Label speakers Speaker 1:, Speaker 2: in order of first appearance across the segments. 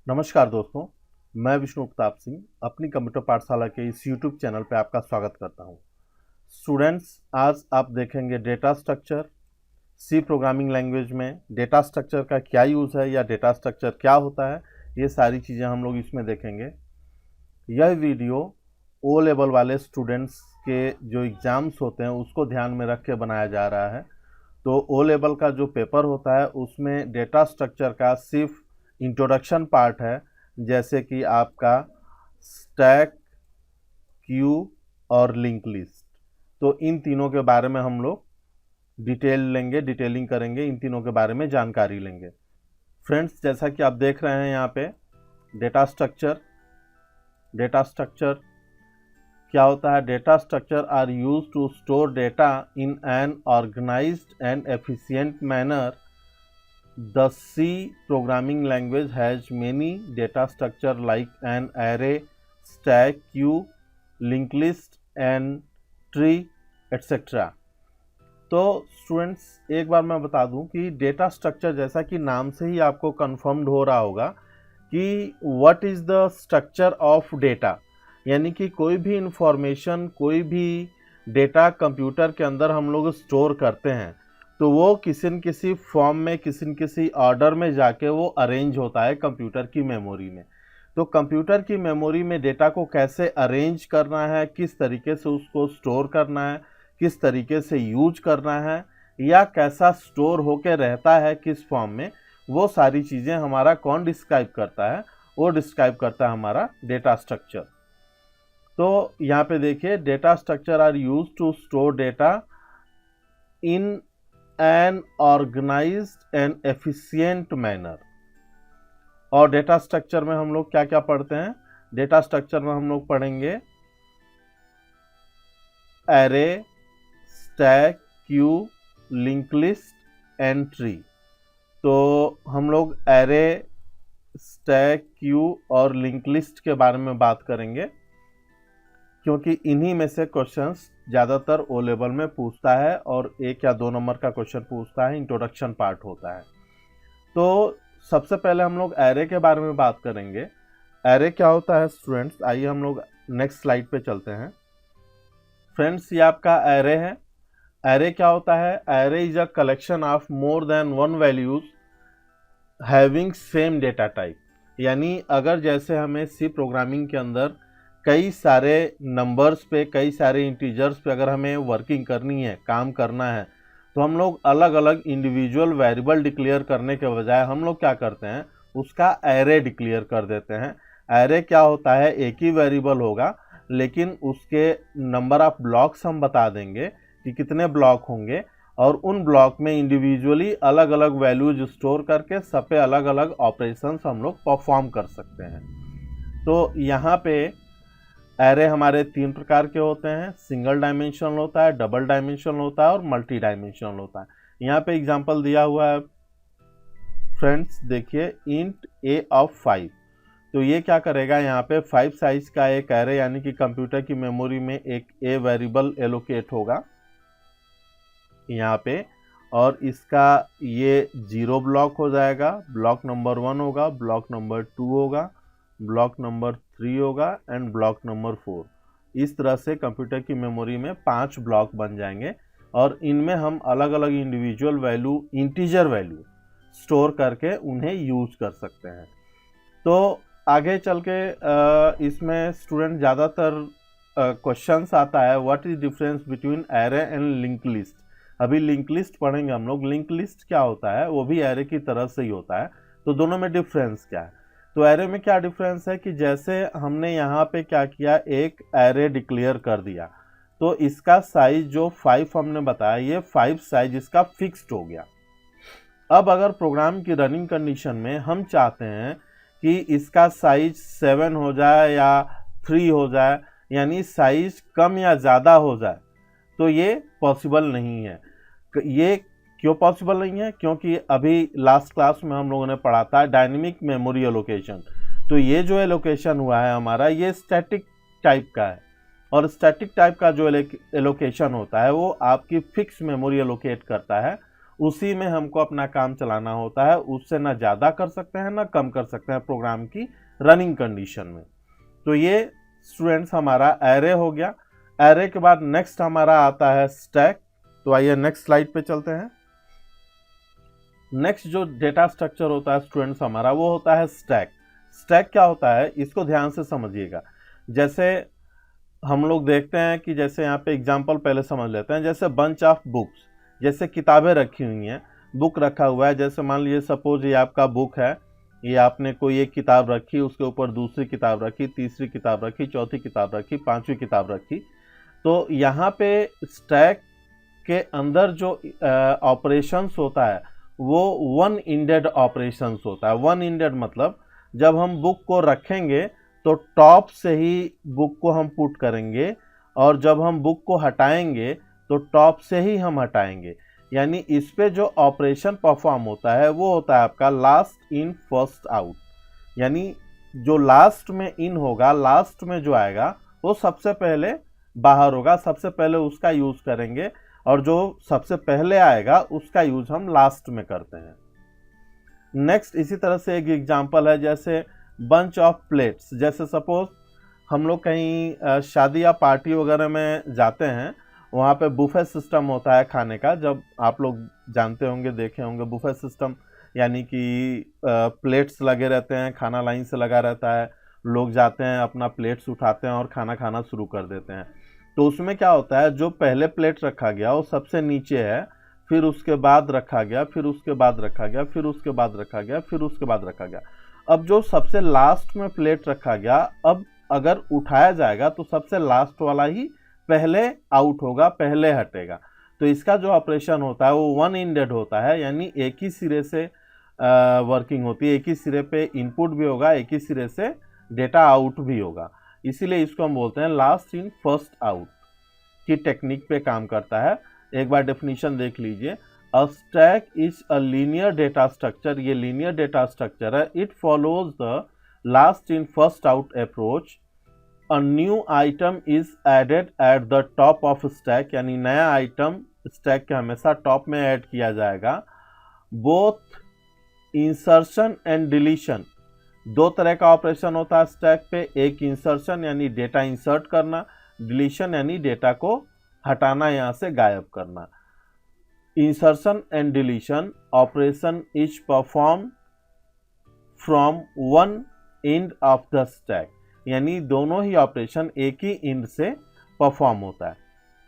Speaker 1: नमस्कार दोस्तों, मैं विष्णु प्रताप सिंह अपनी कंप्यूटर पाठशाला के इस यूट्यूब चैनल पर आपका स्वागत करता हूं। स्टूडेंट्स, आज आप देखेंगे data structure. C programming language में डेटा स्ट्रक्चर का क्या यूज़ है या डेटा स्ट्रक्चर क्या होता है, ये सारी चीज़ें हम लोग इसमें देखेंगे। यह वीडियो ओ लेवल वाले स्टूडेंट्स के जो एग्ज़ाम्स होते हैं उसको ध्यान में रख के बनाया जा रहा है। तो ओ लेवल का जो पेपर होता है उसमें डेटा स्ट्रक्चर का सिर्फ इंट्रोडक्शन पार्ट है, जैसे कि आपका स्टैक, क्यू और लिंक लिस्ट। तो इन तीनों के बारे में हम लोग डिटेलिंग करेंगे, इन तीनों के बारे में जानकारी लेंगे। फ्रेंड्स, जैसा कि आप देख रहे हैं यहाँ पे डेटा स्ट्रक्चर क्या होता है। Data structure are use to store data in an organized and efficient manner. The C programming language has many data structure like an array, stack, queue, linked list and tree etc. तो students, एक बार मैं बता दूं कि data structure, जैसा कि नाम से ही आपको कंफर्म्ड हो रहा होगा कि what is the structure of data, यानी कि कोई भी इंफॉर्मेशन, कोई भी डेटा कंप्यूटर के अंदर हम लोग स्टोर करते हैं तो वो किसी न किसी फॉर्म में, किसी न किसी ऑर्डर में जाके वो अरेंज होता है कंप्यूटर की मेमोरी में। तो कंप्यूटर की मेमोरी में डेटा को कैसे अरेंज करना है, किस तरीके से उसको स्टोर करना है, किस तरीके से यूज करना है, या कैसा स्टोर होके रहता है किस फॉर्म में, वो सारी चीज़ें हमारा कौन डिस्क्राइब करता है? वो डिस्क्राइब करता है हमारा डेटा स्ट्रक्चर। तो यहाँ पे देखिए, data structure are use to store data in an organized and efficient manner. और डेटा स्ट्रक्चर में हम लोग क्या क्या पढ़ते हैं? डेटा स्ट्रक्चर में हम लोग पढ़ेंगे array, stack, Q, link list and tree. तो हम लोग एरे, स्टैक, क्यू और लिंक लिस्ट के बारे में बात करेंगे, क्योंकि इन्हीं में से क्वेश्चंस ज़्यादातर ओ लेवल में पूछता है और 1 या 2 नंबर का क्वेश्चन पूछता है, इंट्रोडक्शन पार्ट होता है। तो सबसे पहले हम लोग एरे के बारे में बात करेंगे। एरे क्या होता है स्टूडेंट्स? आइए हम लोग नेक्स्ट स्लाइड पे चलते हैं। फ्रेंड्स, ये आपका एरे है। एरे क्या होता है? Array is a collection of more than one values having same data type. यानी अगर जैसे हमें सी प्रोग्रामिंग के अंदर कई सारे नंबर्स पे, कई सारे इंटीजर्स पे अगर हमें वर्किंग करनी है, काम करना है, तो हम लोग अलग अलग इंडिविजुअल वेरिएबल डिक्लेयर करने के बजाय हम लोग क्या करते हैं? उसका एरे डिक्लेयर कर देते हैं। एरे क्या होता है? एक ही वेरिएबल होगा, लेकिन उसके नंबर ऑफ ब्लॉक्स हम बता देंगे कि कितने ब्लॉक होंगे, और उन ब्लॉक में इंडिविजुअली अलग अलग वैल्यूज स्टोर करके सब पे अलग अलग ऑपरेशंस हम लोग परफॉर्म कर सकते हैं। तो यहाँ पे एरे हमारे 3 प्रकार के होते हैं। सिंगल डायमेंशनल होता है, डबल डायमेंशनल होता है और मल्टी डायमेंशनल होता है। यहाँ पे एग्जांपल दिया हुआ है फ्रेंड्स, देखिए, इंट ए ऑफ 5। तो ये क्या करेगा? यहाँ पे 5 साइज का एक एरे, यानी कि कंप्यूटर की मेमोरी में एक ए वेरिएबल एलोकेट होगा यहाँ पे, और इसका ये 0 ब्लॉक हो जाएगा, ब्लॉक नंबर 1 होगा, ब्लॉक नंबर 2 होगा, ब्लॉक नंबर 3 होगा एंड ब्लॉक नंबर 4। इस तरह से कंप्यूटर की मेमोरी में 5 ब्लॉक बन जाएंगे, और इनमें हम अलग अलग individual value, integer value store करके उन्हें यूज कर सकते हैं। तो आगे चल के इसमें स्टूडेंट ज़्यादातर क्वेश्चंस आता है, what is difference between array and link list. अभी लिंक लिस्ट पढ़ेंगे हम लोग। लिंक लिस्ट क्या होता है? वो भी एरे की तरह से ही होता है। तो दोनों में डिफरेंस क्या है? तो एरे में क्या डिफरेंस है कि जैसे हमने यहाँ पे क्या किया, एक एरे डिक्लेयर कर दिया, तो इसका साइज जो 5 हमने बताया, ये 5 साइज इसका फिक्स्ड हो गया। अब अगर प्रोग्राम की रनिंग कंडीशन में हम चाहते हैं कि इसका साइज 7 हो जाए या 3 हो जाए, यानी साइज कम या ज़्यादा हो जाए, तो ये पॉसिबल नहीं है। ये क्यों पॉसिबल नहीं है? क्योंकि अभी लास्ट क्लास में हम लोगों ने पढ़ा था डायनेमिक मेमोरी एलोकेशन। तो ये जो एलोकेशन हुआ है हमारा, ये स्टैटिक टाइप का है, और स्टैटिक टाइप का जो एलोकेशन होता है वो आपकी फिक्स मेमोरी एलोकेट करता है, उसी में हमको अपना काम चलाना होता है, उससे ना ज़्यादा कर सकते हैं ना कम कर सकते हैं प्रोग्राम की रनिंग कंडीशन में। तो ये स्टूडेंट्स हमारा एरे हो गया। एरे के बाद नेक्स्ट हमारा आता है स्टैक। तो आइए नेक्स्ट स्लाइड पे चलते हैं। नेक्स्ट जो डेटा स्ट्रक्चर होता है स्टूडेंट्स हमारा, वो होता है स्टैक। स्टैक क्या होता है इसको ध्यान से समझिएगा। जैसे हम लोग देखते हैं कि जैसे यहाँ पे एग्जांपल पहले समझ लेते हैं, जैसे बंच ऑफ बुक्स, जैसे किताबें रखी हुई हैं, बुक रखा हुआ है। जैसे मान लीजिए सपोज ये आपका बुक है, ये आपने कोई एक किताब रखी, उसके ऊपर दूसरी किताब रखी, तीसरी किताब रखी, चौथी किताब रखी, पांचवी किताब रखी। तो यहाँ पे स्टैक के अंदर जो ऑपरेशंस होता है वो वन इंडेड ऑपरेशंस होता है। वन इंडेड मतलब जब हम बुक को रखेंगे तो टॉप से ही बुक को हम पुट करेंगे, और जब हम बुक को हटाएंगे तो टॉप से ही हम हटाएंगे। यानी इस पे जो ऑपरेशन परफॉर्म होता है वो होता है आपका लास्ट इन फर्स्ट आउट। यानी जो लास्ट में इन होगा, लास्ट में जो आएगा वो सबसे पहले बाहर होगा, सबसे पहले उसका यूज करेंगे, और जो सबसे पहले आएगा उसका यूज हम लास्ट में करते हैं। नेक्स्ट इसी तरह से एक एग्जांपल है, जैसे बंच ऑफ प्लेट्स। जैसे सपोज हम लोग कहीं शादी या पार्टी वगैरह में जाते हैं, वहाँ पे बुफे सिस्टम होता है खाने का। जब आप लोग जानते होंगे, देखे होंगे बुफे सिस्टम, यानी कि प्लेट्स लगे रहते हैं, खाना लाइन से लगा रहता है, लोग जाते हैं अपना प्लेट्स उठाते हैं और खाना खाना शुरू कर देते हैं। तो उसमें क्या होता है, जो पहले प्लेट रखा गया वो सबसे नीचे है, फिर उसके बाद रखा गया, फिर उसके बाद रखा गया, फिर उसके बाद रखा गया, फिर उसके बाद रखा गया। अब जो सबसे लास्ट में प्लेट रखा गया, अब अगर उठाया जाएगा तो सबसे लास्ट वाला ही पहले आउट होगा, पहले हटेगा। तो इसका जो ऑपरेशन होता है वो वन इंडेड होता है, यानी एक ही सिरे से वर्किंग होती है, एक ही सिरे पे इनपुट भी होगा, एक ही सिरे से डेटा आउट भी होगा। इसीलिए इसको हम बोलते हैं लास्ट इन फर्स्ट आउट की टेक्निक पे काम करता है। एक बार डेफिनेशन देख लीजिए। A stack is a linear data structure. ये लीनियर डेटा स्ट्रक्चर है। It follows the last in first out approach. A new item is added at the top of stack, यानी नया आइटम स्टैक के हमेशा top में add किया जाएगा। Both insertion and deletion, दो तरह का ऑपरेशन होता है स्टैक पे। एक इंसर्शन यानी डेटा इंसर्ट करना, डिलीशन यानी डेटा को हटाना, यहाँ से गायब करना। Insertion and deletion operation is perform from one end of the stack, यानी दोनों ही ऑपरेशन एक ही एंड से परफॉर्म होता है।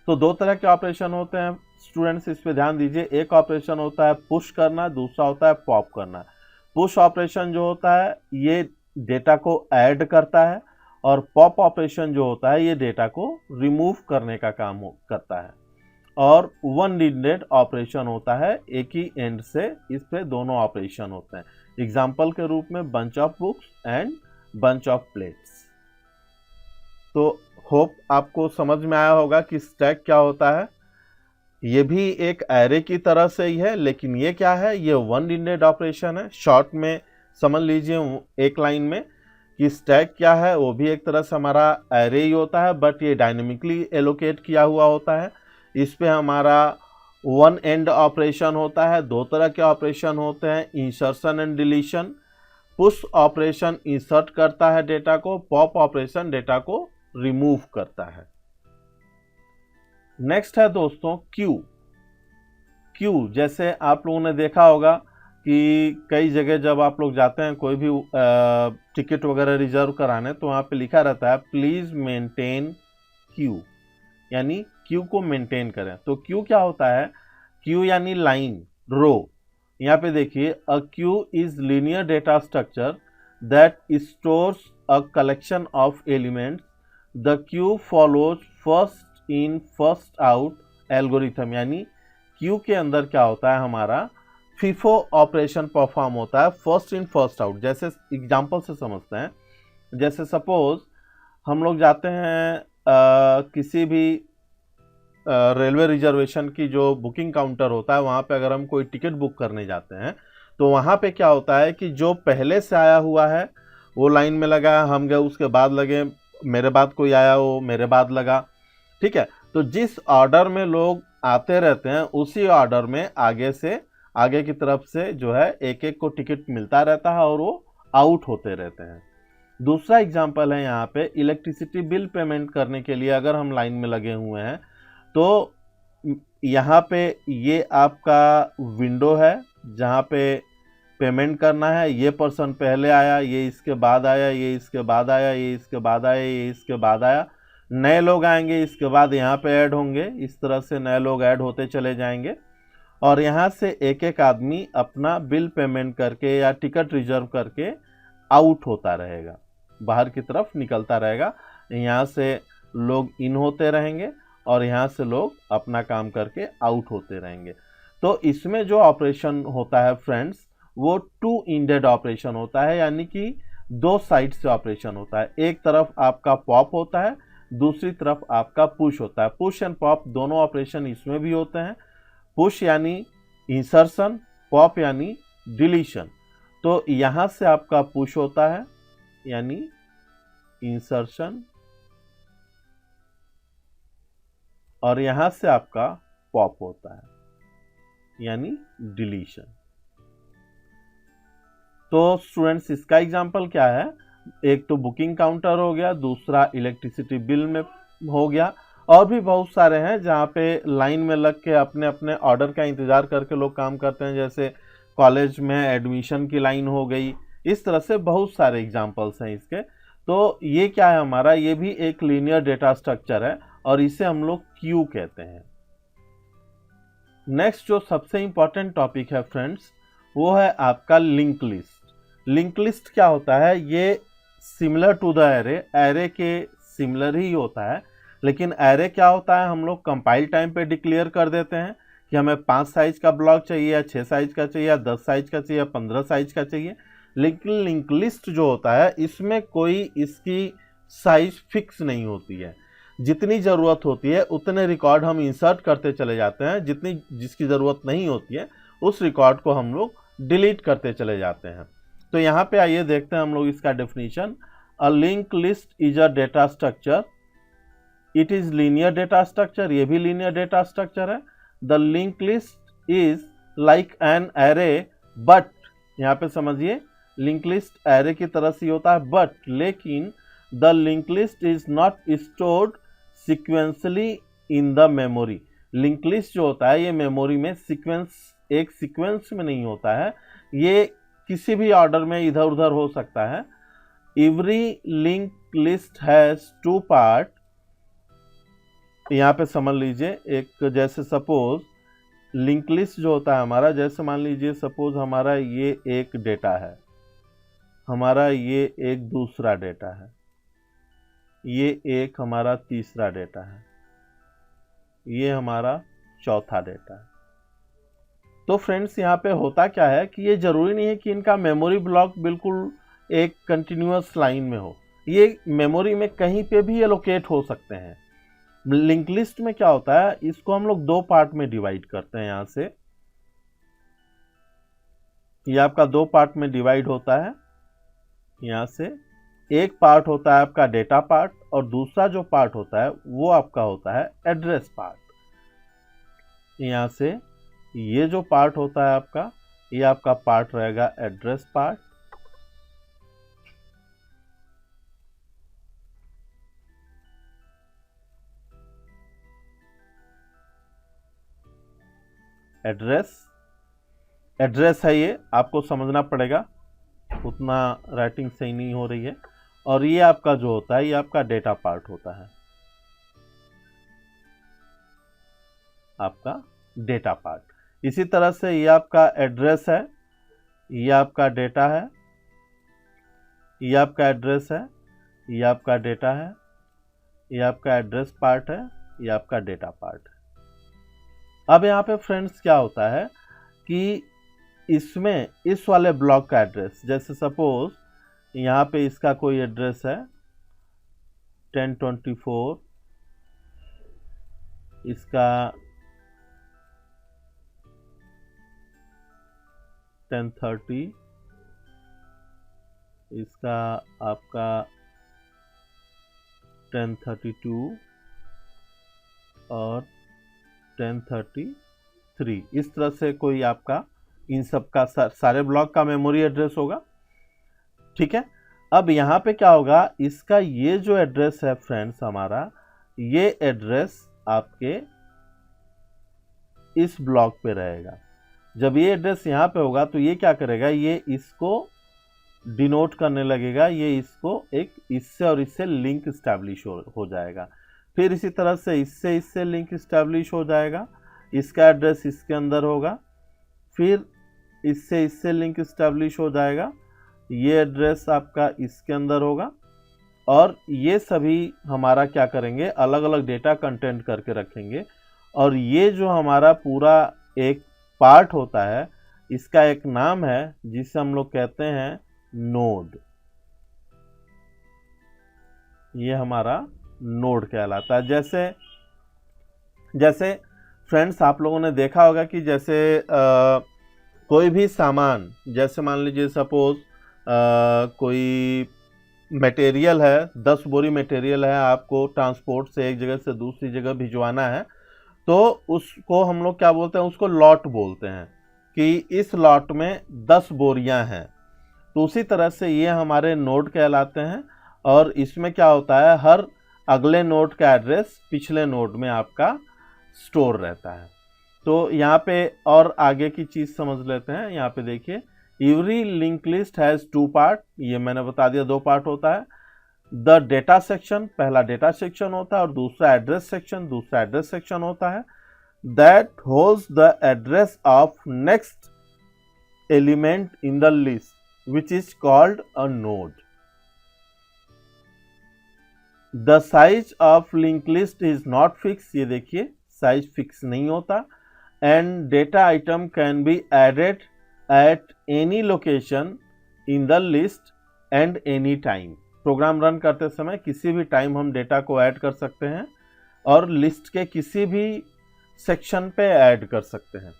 Speaker 1: तो दो तरह के ऑपरेशन होते हैं स्टूडेंट्स, इस पे ध्यान दीजिए। एक ऑपरेशन होता है पुश करना, दूसरा होता है पॉप करना। पुश ऑपरेशन जो होता है ये डेटा को ऐड करता है, और पॉप ऑपरेशन जो होता है ये डेटा को रिमूव करने का काम करता है। और वन एंडेड ऑपरेशन होता है, एक ही एंड से इस पे दोनों ऑपरेशन होते हैं। एग्जाम्पल के रूप में bunch of books and bunch of plates. तो होप आपको समझ में आया होगा कि स्टैक क्या होता है। ये भी एक एरे की तरह से ही है, लेकिन ये क्या है, ये वन एंडेड ऑपरेशन है। शॉर्ट में समझ लीजिए एक लाइन में कि स्टैक क्या है, वो भी एक तरह से हमारा एरे ही होता है, बट ये डायनेमिकली एलोकेट किया हुआ होता है। इस पे हमारा वन एंड ऑपरेशन होता है। दो तरह के ऑपरेशन होते हैं, insertion and deletion. Push operation insert करता है डेटा को, पॉप ऑपरेशन डेटा को रिमूव करता है। नेक्स्ट है दोस्तों क्यू। क्यू जैसे आप लोगों ने देखा होगा कि कई जगह जब आप लोग जाते हैं कोई भी टिकट वगैरह रिजर्व कराने, तो वहाँ पे लिखा रहता है प्लीज मेंटेन क्यू, यानी क्यू को मेंटेन करें। तो क्यू क्या होता है, क्यू यानी लाइन, रो। यहाँ पे देखिए, a queue is linear data structure that stores a collection of elements. The queue follows first in first out algorithm, यानी क्यू के अंदर क्या होता है, हमारा फीफो ऑपरेशन परफॉर्म होता है, फर्स्ट इन फर्स्ट आउट। जैसे एग्जांपल से समझते हैं, जैसे सपोज हम लोग जाते हैं किसी भी रेलवे रिजर्वेशन की जो बुकिंग काउंटर होता है, वहाँ पे अगर हम कोई टिकट बुक करने जाते हैं, तो वहाँ पे क्या होता है कि जो पहले से आया हुआ है वो लाइन में लगा, हम गए उसके बाद लगे, मेरे बाद कोई आया वो मेरे बाद लगा, ठीक है। तो जिस ऑर्डर में लोग आते रहते हैं उसी ऑर्डर में आगे की तरफ से जो है एक एक को टिकट मिलता रहता है और वो आउट होते रहते हैं। दूसरा एग्जांपल है यहाँ पे इलेक्ट्रिसिटी बिल पेमेंट करने के लिए अगर हम लाइन में लगे हुए हैं तो यहाँ पे ये आपका विंडो है जहाँ पे पेमेंट करना है। ये पर्सन पहले आया, ये इसके बाद आया, ये इसके बाद आया, ये इसके बाद आया, ये इसके बाद आया, नए लोग आएंगे इसके बाद यहाँ पे ऐड होंगे। इस तरह से नए लोग ऐड होते चले जाएंगे और यहाँ से एक एक आदमी अपना बिल पेमेंट करके या टिकट रिजर्व करके आउट होता रहेगा, बाहर की तरफ निकलता रहेगा। यहाँ से लोग इन होते रहेंगे और यहाँ से लोग अपना काम करके आउट होते रहेंगे। तो इसमें जो ऑपरेशन होता है फ्रेंड्स वो टू इंडेड ऑपरेशन होता है, यानी कि दो साइड से ऑपरेशन होता है। एक तरफ आपका पॉप होता है, दूसरी तरफ आपका पुश होता है। पुश एंड पॉप दोनों ऑपरेशन इसमें भी होते हैं। पुश यानी इंसर्शन, पॉप यानी डिलीशन। तो यहां से आपका पुश होता है यानी इंसर्शन और यहां से आपका पॉप होता है यानी डिलीशन। तो स्टूडेंट्स इसका एग्जांपल क्या है, एक तो बुकिंग काउंटर हो गया, दूसरा इलेक्ट्रिसिटी बिल में हो गया, और भी बहुत सारे हैं जहाँ पे लाइन में लग के अपने अपने ऑर्डर का इंतजार करके लोग काम करते हैं। जैसे कॉलेज में एडमिशन की लाइन हो गई, इस तरह से बहुत सारे एग्जांपल्स हैं इसके। तो ये क्या है हमारा, ये भी एक लीनियर डेटा स्ट्रक्चर है और इसे हम लोग क्यू कहते हैं। नेक्स्ट जो सबसे इंपॉर्टेंट टॉपिक है फ्रेंड्स वो है आपका लिंक लिस्ट। लिंक लिस्ट क्या होता है, ये सिमिलर टू द एरे के सिमिलर ही होता है, लेकिन एरे क्या होता है हम लोग कंपाइल टाइम पे डिक्लेयर कर देते हैं कि हमें 5 साइज का ब्लॉक चाहिए या 6 साइज का चाहिए या 10 साइज का चाहिए या 15 साइज का चाहिए। लेकिन लिंक लिस्ट जो होता है इसमें कोई इसकी साइज फिक्स नहीं होती है। जितनी ज़रूरत होती है उतने रिकॉर्ड हम इंसर्ट करते चले जाते हैं, जिसकी ज़रूरत नहीं होती है उस रिकॉर्ड को हम लोग डिलीट करते चले जाते हैं। तो यहाँ पे आइए देखते हैं हम लोग इसका definition. A link list is a data structure, it is linear data structure, ये भी लीनियर डेटा स्ट्रक्चर है। The link list is like an array but, यहाँ पे समझिए लिंक लिस्ट एरे की तरह से होता है बट, लेकिन the link list is not stored sequentially in the memory. Link list जो होता है ये मेमोरी में एक सीक्वेंस में नहीं होता है, ये किसी भी ऑर्डर में इधर उधर हो सकता है। Every link list has 2 part. यहाँ पे समझ लीजिए एक, जैसे सपोज लिंक लिस्ट जो होता है हमारा, जैसे मान लीजिए सपोज हमारा ये एक डेटा है, हमारा ये एक दूसरा डेटा है, ये एक हमारा तीसरा डेटा है, ये हमारा चौथा डेटा है। तो फ्रेंड्स यहाँ पे होता क्या है कि ये जरूरी नहीं है कि इनका मेमोरी ब्लॉक बिल्कुल एक कंटिन्यूअस लाइन में हो, ये मेमोरी में कहीं पे भी एलोकेट हो सकते हैं। लिंक लिस्ट में क्या होता है, इसको हम लोग 2 पार्ट में डिवाइड करते हैं। यहाँ से ये आपका 2 पार्ट में डिवाइड होता है। यहाँ से एक पार्ट होता है आपका डेटा पार्ट और दूसरा जो पार्ट होता है वो आपका होता है एड्रेस पार्ट। यहाँ से ये जो पार्ट होता है आपका, ये आपका पार्ट रहेगा एड्रेस पार्ट। एड्रेस है, ये आपको समझना पड़ेगा, उतना राइटिंग सही नहीं हो रही है। और ये आपका जो होता है ये आपका डेटा पार्ट होता है, आपका डेटा पार्ट। इसी तरह से ये आपका एड्रेस है, ये आपका डेटा है, ये आपका एड्रेस है, ये आपका डेटा है, ये आपका एड्रेस पार्ट है, ये आपका डेटा पार्ट है। अब यहाँ पे फ्रेंड्स क्या होता है कि इसमें इस वाले ब्लॉक का एड्रेस, जैसे सपोज यहाँ पे इसका कोई एड्रेस है 1024, इसका 1030, इसका आपका 1032 और 1033 इस तरह से कोई आपका इन सब का सारे ब्लॉक का मेमोरी एड्रेस होगा। ठीक है, अब यहाँ पे क्या होगा, इसका ये जो एड्रेस है फ्रेंड्स हमारा, ये एड्रेस आपके इस ब्लॉक पे रहेगा। जब ये एड्रेस यहाँ पे होगा तो ये क्या करेगा, ये इसको डिनोट करने लगेगा, ये इसको एक इससे और इससे लिंक इस्टेब्लिश हो जाएगा। फिर इसी तरह से इससे लिंक इस्टेब्लिश हो जाएगा, इसका एड्रेस इसके अंदर होगा, फिर इससे लिंक इस्टेब्लिश हो जाएगा, ये एड्रेस आपका इसके अंदर होगा, और ये सभी हमारा क्या करेंगे, अलग अलग डेटा कंटेंट करके रखेंगे। और ये जो हमारा पूरा एक पार्ट होता है, इसका एक नाम है जिसे हम लोग कहते हैं नोड। ये हमारा नोड कहलाता है। जैसे फ्रेंड्स आप लोगों ने देखा होगा कि जैसे कोई भी सामान, जैसे मान लीजिए सपोज कोई मटेरियल है, 10 बोरी मटेरियल है, आपको ट्रांसपोर्ट से एक जगह से दूसरी जगह भिजवाना है, तो उसको हम लोग क्या बोलते हैं, उसको लॉट बोलते हैं कि इस लॉट में 10 बोरियां हैं। तो उसी तरह से ये हमारे नोड कहलाते हैं, और इसमें क्या होता है, हर अगले नोड का एड्रेस पिछले नोड में आपका स्टोर रहता है। तो यहाँ पे और आगे की चीज़ समझ लेते हैं। यहाँ पे देखिए, every link list has 2 part, ये मैंने बता दिया 2 पार्ट होता है। द डेटा सेक्शन, पहला डेटा सेक्शन होता है, और दूसरा एड्रेस सेक्शन, दूसरा एड्रेस सेक्शन होता है। That holds the address of next element in the list which is called a node. The size of link list is not fix, ये देखिए साइज फिक्स नहीं होता। And data item can be added at any location in the list and any time. Program run करते समय किसी भी time हम data को ऐड कर सकते हैं, और लिस्ट के किसी भी सेक्शन पे ऐड कर सकते हैं।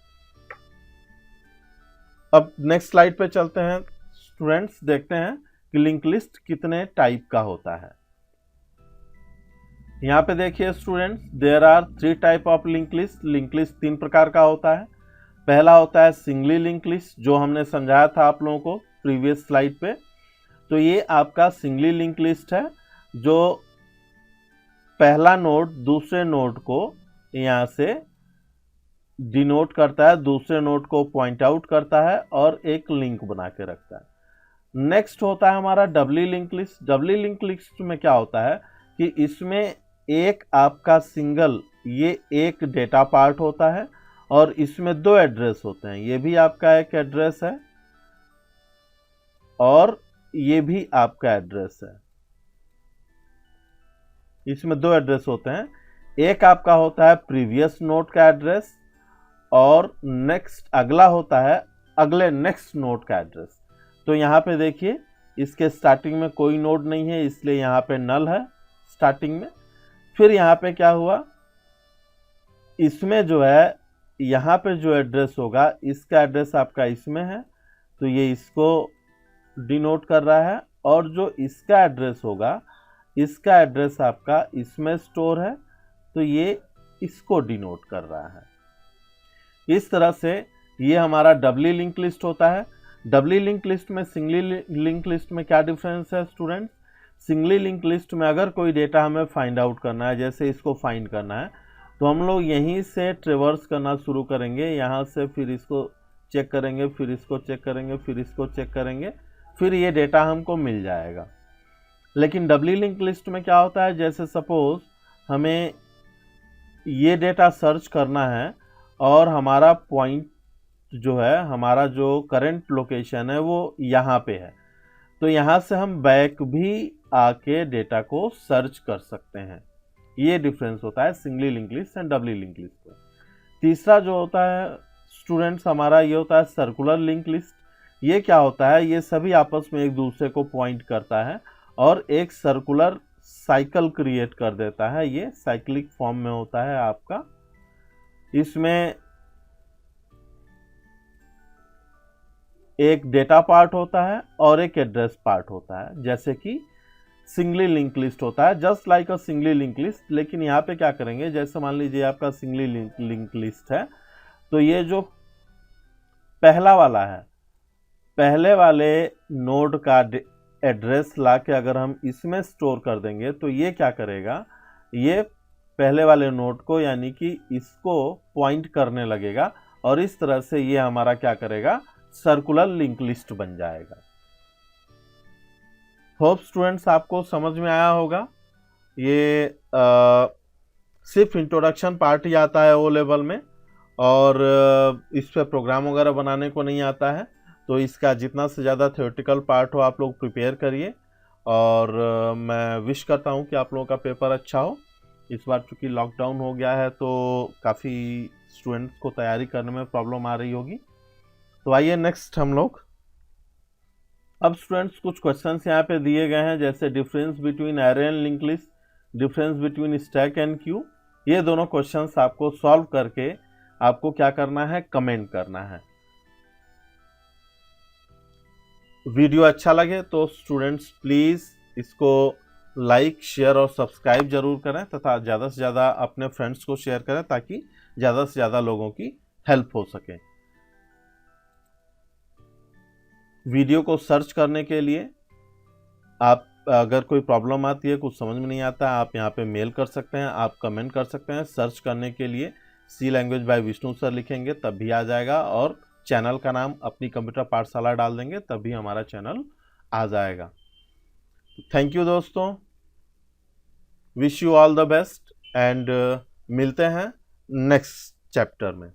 Speaker 1: अब नेक्स्ट स्लाइड पे चलते हैं स्टूडेंट्स, देखते हैं कि लिंक लिस्ट कितने टाइप का होता है। यहाँ पे देखिए students, there are 3 type of link list. Link list 3 प्रकार का होता है। पहला होता है सिंगली लिंक लिस्ट, जो हमने समझाया था आप लोगों को प्रीवियस स्लाइड पे। तो ये आपका सिंगली लिंक लिस्ट है, जो पहला नोड दूसरे नोड को यहाँ से डिनोट करता है, दूसरे नोड को पॉइंट आउट करता है और एक लिंक बना के रखता है। नेक्स्ट होता है हमारा डबली लिंक लिस्ट। डबली लिंक लिस्ट में क्या होता है कि इसमें एक आपका सिंगल, ये एक डेटा पार्ट होता है, और इसमें 2 एड्रेस होते हैं। ये भी आपका एक एड्रेस है, और ये भी आपका एड्रेस है। इसमें 2 एड्रेस होते हैं। एक आपका होता है प्रीवियस नोड का एड्रेस, और नेक्स्ट अगला होता है अगले नेक्स्ट नोड का एड्रेस। तो यहाँ पे देखिए, इसके स्टार्टिंग में कोई नोड नहीं है, इसलिए यहाँ पे नल है स्टार्टिंग में। फिर यहाँ पे क्या हुआ, इसमें जो है, यहाँ पे जो एड्रेस होगा, इसका एड्रेस आपका इसमें है, तो ये इसको डिनोट कर रहा है, और जो इसका एड्रेस होगा, इसका एड्रेस आपका इसमें स्टोर है, तो ये इसको डिनोट कर रहा है। इस तरह से ये हमारा डबली लिंक लिस्ट होता है। डबली लिंक लिस्ट में सिंगली लिंक लिस्ट में क्या डिफरेंस है स्टूडेंट्स? सिंगली लिंक लिस्ट में अगर कोई डेटा हमें फाइंड आउट करना है, जैसे इसको फाइंड करना है, तो हम लोग यहीं से ट्रेवर्स करना शुरू करेंगे, यहाँ से फिर इसको चेक करेंगे, फिर इसको चेक करेंगे, फिर इसको चेक करेंगे, फिर ये डेटा हमको मिल जाएगा। लेकिन डबली लिंक लिस्ट में क्या होता है, जैसे सपोज हमें ये डेटा सर्च करना है, और हमारा पॉइंट जो है, हमारा जो करंट लोकेशन है वो यहाँ पे है, तो यहाँ से हम बैक भी आके डेटा को सर्च कर सकते हैं। ये डिफरेंस होता है singly link list and doubly link list में। तीसरा जो होता है स्टूडेंट्स हमारा, ये होता है सर्कुलर लिंक लिस्ट। ये क्या होता है, ये सभी आपस में एक दूसरे को पॉइंट करता है और एक सर्कुलर साइकिल क्रिएट कर देता है। ये साइक्लिक फॉर्म में होता है आपका। इसमें एक डेटा पार्ट होता है और एक एड्रेस पार्ट होता है। जैसे कि सिंगली लिंक लिस्ट होता है, जस्ट लाइक अ सिंगली लिंक लिस्ट। लेकिन यहाँ पे क्या करेंगे, जैसे मान लीजिए आपका सिंगली लिंक लिस्ट है, तो ये जो पहला वाला है, पहले वाले नोड का एड्रेस ला के अगर हम इसमें स्टोर कर देंगे तो ये क्या करेगा, ये पहले वाले नोड को यानी कि इसको पॉइंट करने लगेगा और इस तरह से ये हमारा क्या करेगा, सर्कुलर लिंक लिस्ट बन जाएगा। होप स्टूडेंट्स आपको समझ में आया होगा। ये सिर्फ इंट्रोडक्शन पार्ट ही आता है ओ लेवल में, और इस पे प्रोग्राम वगैरह बनाने को नहीं आता है, तो इसका जितना से ज़्यादा थ्योरेटिकल पार्ट हो आप लोग प्रिपेयर करिए। और मैं विश करता हूँ कि आप लोगों का पेपर अच्छा हो। इस बार चूँकि लॉकडाउन हो गया है तो काफ़ी स्टूडेंट्स को तैयारी करने में प्रॉब्लम आ रही होगी। तो आइए नेक्स्ट हम लोग, अब स्टूडेंट्स कुछ क्वेश्चंस यहाँ पे दिए गए हैं, जैसे difference between array and link list, difference between stack and Q. ये दोनों क्वेश्चंस आपको सॉल्व करके आपको क्या करना है, कमेंट करना है। वीडियो अच्छा लगे तो स्टूडेंट्स प्लीज़ इसको लाइक, शेयर और सब्सक्राइब जरूर करें, तथा ज़्यादा से ज़्यादा अपने फ्रेंड्स को शेयर करें ताकि ज़्यादा से ज़्यादा लोगों की हेल्प हो सके। वीडियो को सर्च करने के लिए आप अगर कोई प्रॉब्लम आती है, कुछ समझ में नहीं आता, आप यहाँ पे मेल कर सकते हैं, आप कमेंट कर सकते हैं। सर्च करने के लिए सी लैंग्वेज बाय विष्णु सर लिखेंगे तब भी आ जाएगा, और चैनल का नाम अपनी कंप्यूटर पाठशाला डाल देंगे तब भी हमारा चैनल आ जाएगा। थैंक यू दोस्तों, wish you all the best, and मिलते हैं नेक्स्ट चैप्टर में।